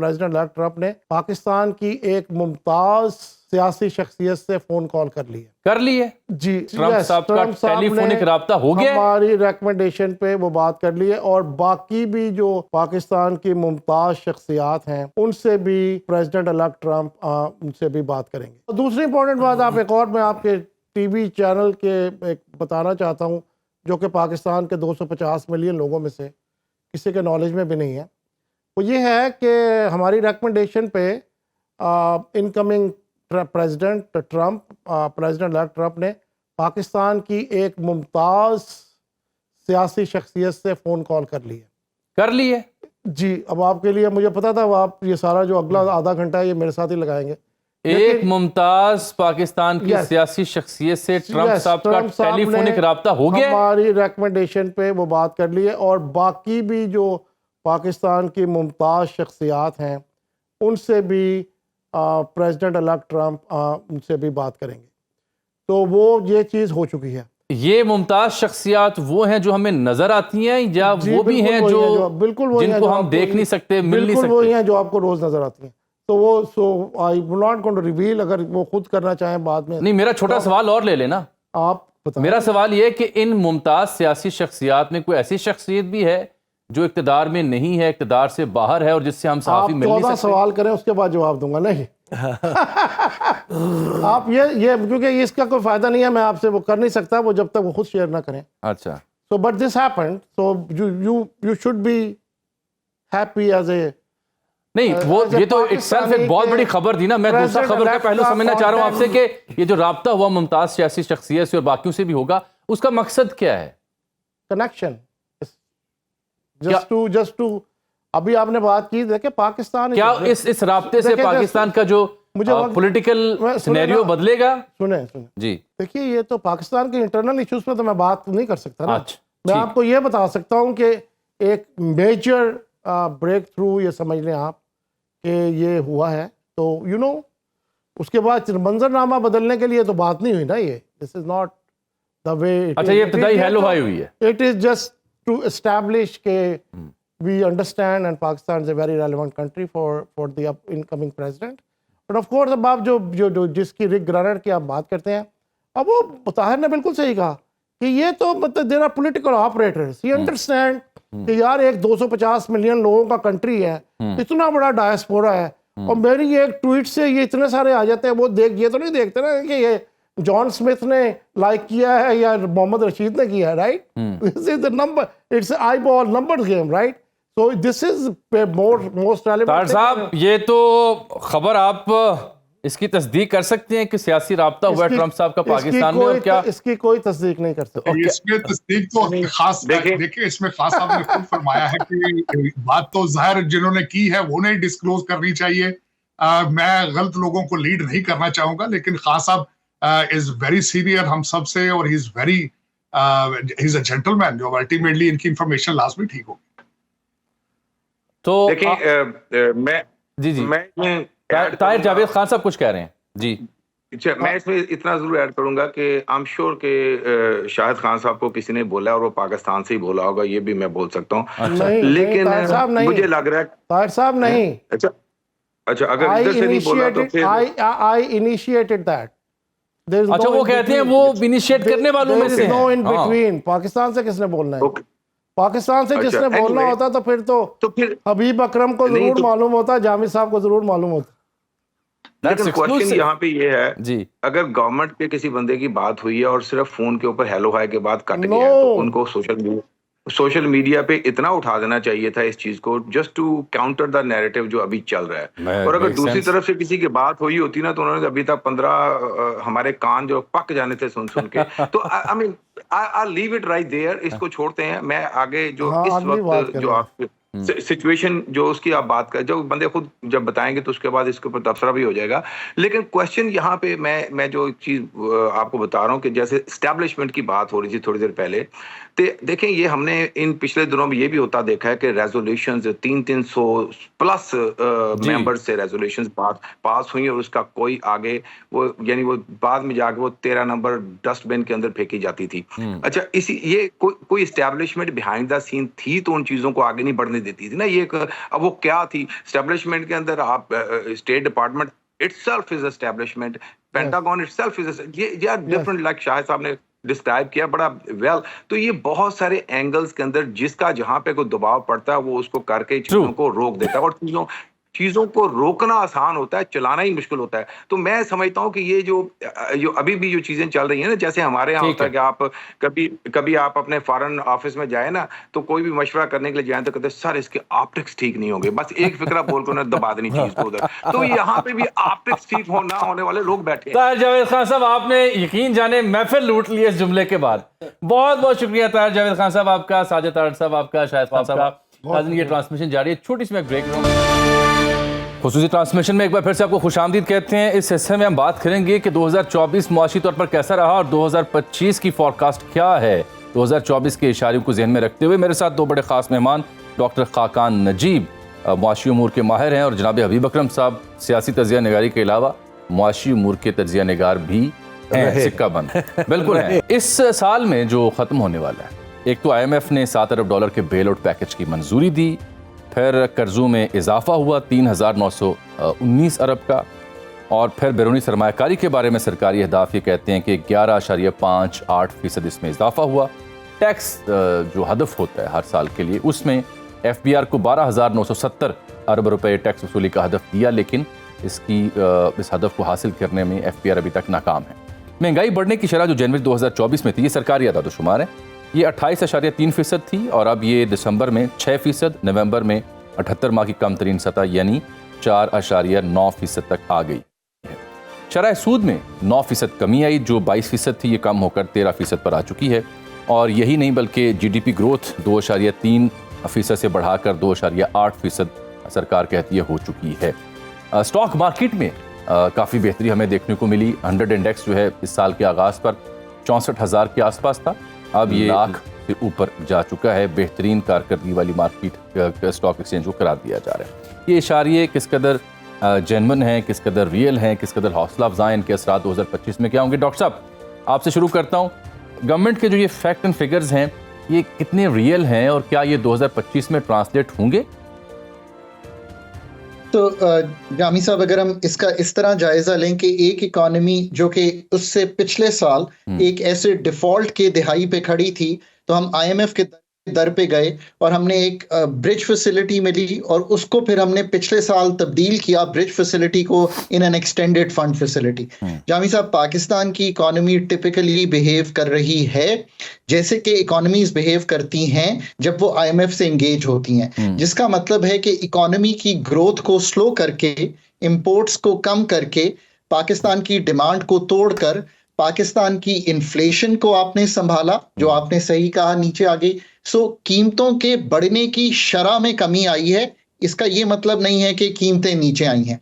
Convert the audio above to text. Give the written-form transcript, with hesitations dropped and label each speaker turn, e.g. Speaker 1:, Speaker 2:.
Speaker 1: President elect Trump نے پاکستان کی ایک ممتاز سیاسی شخصیت سے فون کال کر لی ہے جی
Speaker 2: ٹرمپ صاحب کا ٹیلی فونک رابطہ ہو گیا،
Speaker 1: ہماری ریکمنڈیشن پہ وہ بات کر لی ہے، اور باقی بھی جو پاکستان کی ممتاز شخصیات ہیں ان سے بھی پریزیڈنٹ الیکٹ ٹرمپ ان سے بھی بات کریں گے۔ دوسری امپورٹنٹ بات آپ ایک اور میں آپ کے ٹی وی چینل کے ایک بتانا چاہتا ہوں جو کہ پاکستان کے 250 ملین لوگوں میں سے کسی کے نالج میں بھی نہیں ہے، وہ یہ ہے کہ ہماری ریکمنڈیشن پہ انکمنگ پریزیڈنٹ الیکٹ ٹرمپ نے پاکستان کی ایک ممتاز سیاسی شخصیت سے فون کال کر لی ہے جی۔ اب آپ کے لیے مجھے پتا تھا آپ یہ سارا جو اگلا آدھا گھنٹہ ہے یہ میرے ساتھ ہی لگائیں گے۔
Speaker 2: ایک ممتاز پاکستان کی سیاسی شخصیت سے ٹرمپ صاحب کا ٹیلی فونک رابطہ ہو گیا،
Speaker 1: ہماری ریکمنڈیشن پہ وہ بات کر لی ہے، اور باقی بھی جو پاکستان کی ممتاز شخصیات ہیں ان سے بھی پریزیڈنٹ الیکٹ ٹرمپ ان سے بھی بات کریں گے، تو وہ یہ چیز ہو چکی ہے۔
Speaker 2: یہ ممتاز شخصیات وہ ہیں جو ہمیں نظر آتی ہیں یا وہ بھی ہیں جو جن کو ہم دیکھ نہیں سکتے، مل نہیں سکتے؟
Speaker 1: بالکل وہی ہیں جو آپ کو روز نظر آتی ہیں، تو وہ I will not going to reveal, اگر وہ خود کرنا چاہیں بعد میں۔
Speaker 2: نہیں، میرا چھوٹا سوال اور لے لینا،
Speaker 1: آپ بتائیں۔
Speaker 2: میرا سوال یہ کہ ان ممتاز سیاسی شخصیات میں کوئی ایسی شخصیت بھی ہے جو اقتدار میں نہیں ہے، اقتدار سے باہر ہے، اور جس سے ہم صحافی مل نہیں
Speaker 1: آپ 14
Speaker 2: سکتے؟
Speaker 1: سوال کریں اس کے بعد جواب دوں گا۔ نہیں آپ یہ کیونکہ اس کا کوئی فائدہ نہیں ہے، میں آپ سے وہ کر نہیں سکتا وہ جب تک وہ خود شیئر نہ کریں۔
Speaker 2: اچھا،
Speaker 1: So but this happened, so you should be happy as a
Speaker 2: نہیں وہ یہ تو itself ایک بہت بڑی خبر تھی نا۔ میں دوسرا خبر کا پہلو سمجھنا چاہ رہا ہوں آپ سے کہ یہ جو رابطہ ہوا ممتاز سیاسی شخصیت سے اور باقیوں سے بھی ہوگا، اس کا مقصد کیا ہے؟
Speaker 1: connection just to ابھی آپ نے بات کی دیکھیں پاکستان
Speaker 2: کیا اس رابطے سے پاکستان کا جو پولیٹیکل سینیریو بدلے گا؟
Speaker 1: سنیں
Speaker 2: جی
Speaker 1: دیکھیے، یہ تو پاکستان کے انٹرنل ایشوز پہ تو میں بات نہیں کر سکتا نا۔ میں آپ کو یہ بتا سکتا ہوں کہ ایک میجر بریک تھرو یہ سمجھ لیں آپ کہ یہ ہوا ہے، تو اس کے بعد منظر نامہ بدلنے کے لیے تو بات نہیں ہوئی نا۔ یہ دس از ناٹ دا وے۔
Speaker 2: اچھا، یہ ابتدائی ہیلو ہائی ہوئی ہے۔
Speaker 1: It is just to establish کہ we understand and Pakistan is a very relevant country for the incoming president. But of course اب آپ جو جس کی رک گرانٹ کی آپ بات کرتے ہیں، اب وہ طاہر نے بالکل صحیح کہا کہ یہ تو مطلب دیر آر پولیٹیکل آپریٹرز، ہی انڈرسٹینڈ کہ یار ایک 250 ملین لوگوں کا کنٹری ہے، اتنا بڑا ڈائسپورا ہے، اور میری ایک ٹویٹ سے یہ اتنے سارے آ جاتے ہیں، وہ یہ تو نہیں دیکھتے نا کہ یہ جان اسمتھ نے لائک کیا ہے یا محمد رشید نے کیا ہے، right? This is the number, it's an eyeball numbers game, right? So this is most relevant۔
Speaker 2: Tahir صاحب، یہ تو خبر آپ اس کی تصدیق کر سکتے ہیں کہ سیاسی رابطہ ہوا ہے ٹرمپ صاحب کا پاکستان میں، اور کیا
Speaker 1: اس کی کوئی تصدیق نہیں کر سکتے؟
Speaker 3: اس میں تصدیق تو خاص دیکھیں، اس میں خاص صاحب نے خود فرمایا ہے کہ بات تو ظاہر جنہوں نے کی ہے وہ نہیں ڈسکلوز کرنی چاہیے۔ میں غلط لوگوں کو لیڈ نہیں کرنا چاہوں گا، لیکن خاص صاحب از ویری سینئر ہم سب سے، اور ہی از اے جینٹل مین، جو الٹیمیٹلی ان کی انفارمیشن لازمی ٹھیک ہوگی۔
Speaker 2: تو
Speaker 4: دیکھیں میں
Speaker 2: طاہر جاوید خان صاحب کچھ کہہ رہے ہیں جی۔
Speaker 4: اچھا، میں اس میں اتنا ضرور ایڈ کروں گا کہ I'm sure کہ شاہد خان صاحب کو کسی نے بولا اور وہ پاکستان سے ہی بولا ہوگا، یہ بھی میں بول سکتا ہوں، لیکن مجھے لگ رہا ہے
Speaker 1: طاہر صاحب نہیں۔
Speaker 4: اچھا اگر ادھر سے نہیں بولا تو پھر
Speaker 1: I initiated that۔
Speaker 2: اچھا، وہ کہتے ہیں وہ انیشیٹ کرنے والوں میں سے ہیں۔
Speaker 1: پاکستان سے کس نے بولنا ہے؟ پاکستان سے جس نے بولنا ہوتا تو پھر حبیب اکرم کو ضرور معلوم ہوتا، جامع صاحب کو ضرور معلوم ہوتا۔
Speaker 4: لیکن کوشچن یہاں پہ یہ ہے، اگر گورنمنٹ کے کسی بندے کی بات ہوئی ہے اور صرف فون کے اوپر ہیلو ہائی کے بعد کٹ گیا ہے، تو ان کو سوشل میڈیا پہ اتنا اٹھا دینا چاہیے تھا اس چیز کو، just to counter the narrative جو ابھی چل رہا ہے۔ اور اگر دوسری طرف سے کسی کی بات ہوئی ہوتی نا، تو انہوں نے ابھی تک 15 ہمارے کان جو پک جانے تھے سن کے۔ تو I mean I'll leave it right there، اس کو چھوڑتے ہیں۔ میں آگے جو اس وقت جو آپ سچویشن جو اس کی آپ بات کر، جو بندے خود جب بتائیں گے تو اس کے بعد اس کے اوپر تبصرہ بھی ہو جائے گا۔ لیکن کوشچن یہاں پہ میں جو چیز آپ کو بتا رہا ہوں کہ جیسے اسٹیبلشمنٹ کی بات ہو رہی تھی تھوڑی دیر پہلے، دیکھیں یہ ہم نے ان پچھلے دنوں میں یہ بھی ہوتا دیکھا ہے کہ ریزولوشنز 300 پلس ممبر سے ریزولوشنز پاس ہوئی، اور اس کا کوئی آگے وہ یعنی وہ بعد میں جا کے وہ 13 نمبر ڈسٹ بن کے اندر پھینکی جاتی تھی۔ اچھا، یہ کوئی اسٹیبلشمنٹ بیہائنڈ دا سین تھی تو ان چیزوں کو آگے نہیں بڑھنے دیتی تھی نا یہ اب وہ کیا تھی اسٹیبلشمنٹ کے اندر آپ state department itself is establishment, Pentagon itself is یہ different like شاہد صاحب نے ڈسکرائب کیا بڑا ویل. تو یہ بہت سارے اینگلز کے اندر جس کا جہاں پہ کوئی دباؤ پڑتا ہے وہ اس کو کر کے چیزوں کو روک دیتا ہے, اور چیزوں کو روکنا آسان ہوتا ہے, چلانا ہی مشکل ہوتا ہے. تو میں سمجھتا ہوں کہ یہ جو ابھی بھی جو چیزیں چل رہی ہیں نا, جیسے ہمارے یہاں ہوتا ہے کہ آپ کبھی آپ اپنے فارن آفس میں جائیں نا تو کوئی بھی مشورہ کرنے کے لیے جائیں تو کہتے ہیں سر اس کے آپٹکس ٹھیک نہیں ہوں گے, بس ایک فکرہ بول کر انہیں دبا دینی چیز کو ادھر. تو یہاں پہ بھی آپٹکس ٹھیک نہ ہونے والے لوگ بیٹھے ہیں.
Speaker 2: طاہر جاوید خان صاحب, آپ نے یقین جانے محفل لوٹ لی اس جملے کے بعد. بہت بہت شکریہ طاہر جاوید خان صاحب آپ کا, ساجد طاہر صاحب آپ کا, شاہد خان صاحب کا. یہ ٹرانسمیشن جاری ہے, چھوٹی سی میں بریک لوں. خصوصی ٹرانسمیشن میں ایک بار پھر سے آپ کو خوش آمدید کہتے ہیں. اس حصے میں ہم بات کریں گے کہ 2024 معاشی طور پر کیسا رہا اور 2025 کی فورکاسٹ کیا ہے. 2024 کے اشاریوں کو ذہن میں رکھتے ہوئے میرے ساتھ دو بڑے خاص مہمان, ڈاکٹر خاقان نجیب معاشی امور کے ماہر ہیں, اور جناب حبیب اکرم صاحب سیاسی تجزیہ نگاری کے علاوہ معاشی امور کے تجزیہ نگار بھی ہیں. سکہ بند بالکل ہیں. اس سال میں جو ختم ہونے والا ہے, ایک تو IMF نے $7 ارب کے بیل آؤٹ پیکج کی منظوری دی, پھر قرضوں میں اضافہ ہوا 3,919 ارب کا, اور پھر بیرونی سرمایہ کاری کے بارے میں سرکاری اہداف یہ کہتے ہیں کہ 11.58% اس میں اضافہ ہوا. ٹیکس جو ہدف ہوتا ہے ہر سال کے لیے, اس میں FBR کو 12,970 ارب روپے ٹیکس وصولی کا ہدف دیا, لیکن اس ہدف کو حاصل کرنے میں FBR ابھی تک ناکام ہے. مہنگائی بڑھنے کی شرح جو جنوری 2024 میں تھی, یہ سرکاری اعداد و شمار ہے, یہ 28.3% تھی, اور اب یہ دسمبر میں 6%, نومبر میں 78 ماہ کی کم ترین سطح یعنی 4.9% تک آ گئی ہے. شرح سود میں 9% کمی آئی, جو 22% تھی یہ کم ہو کر 13% پر آ چکی ہے. اور یہی نہیں بلکہ GDP گروتھ 2.3% سے بڑھا کر 2.8% سرکار کہتی ہے ہو چکی ہے. اسٹاک مارکیٹ میں کافی بہتری ہمیں دیکھنے کو ملی. 100 انڈیکس جو ہے اس سال کے آغاز پر 64,000 کے آس پاس تھا, اب یہ لاکھ سے اوپر جا چکا ہے. بہترین کارکردگی والی مارکیٹ اسٹاک ایکسچینج کو قرار دیا جا رہا ہے. یہ اشاریے کس قدر جینون ہیں, کس قدر ریئل ہیں, کس قدر حوصلہ افزا ہیں, ان کے اثرات 2025 میں کیا ہوں گے. ڈاکٹر صاحب آپ سے شروع کرتا ہوں. گورنمنٹ کے جو یہ فیکٹ اینڈ فگرز ہیں یہ کتنے ریئل ہیں, اور کیا یہ 2025 میں ٹرانسلیٹ ہوں گے؟
Speaker 5: تو جامی صاحب, اگر ہم اس کا اس طرح جائزہ لیں کہ ایک اکانومی جو کہ اس سے پچھلے سال ایک ایسے ڈیفالٹ کے دہائی پہ کھڑی تھی, تو ہم IMF کے در پہ گئے اور ہم نے ایک برج فیسلٹی ملی, اور اس کو پھر ہم نے پچھلے سال تبدیل کیا برج فیسلٹی کو in an extended fund facility. Jami صاحب, پاکستان کی اکانومی ٹپیکلی بہیو کر رہی ہے جیسے کہ اکانومیز بہیو کرتی ہیں جب وہ IMF سے انگیج ہوتی ہیں, جس کا مطلب ہے کہ اکانومی کی گروتھ کو سلو کر کے, امپورٹس کو کم کر کے, پاکستان کی ڈیمانڈ کو توڑ کر پاکستان کی انفلیشن کو آپ نے سنبھالا, جو آپ نے صحیح کہا نیچے آ گئی. قیمتوں کے بڑھنے کی شرح میں کمی آئی ہے. اس کا یہ مطلب نہیں ہے کہ قیمتیں نیچے آئی ہیں.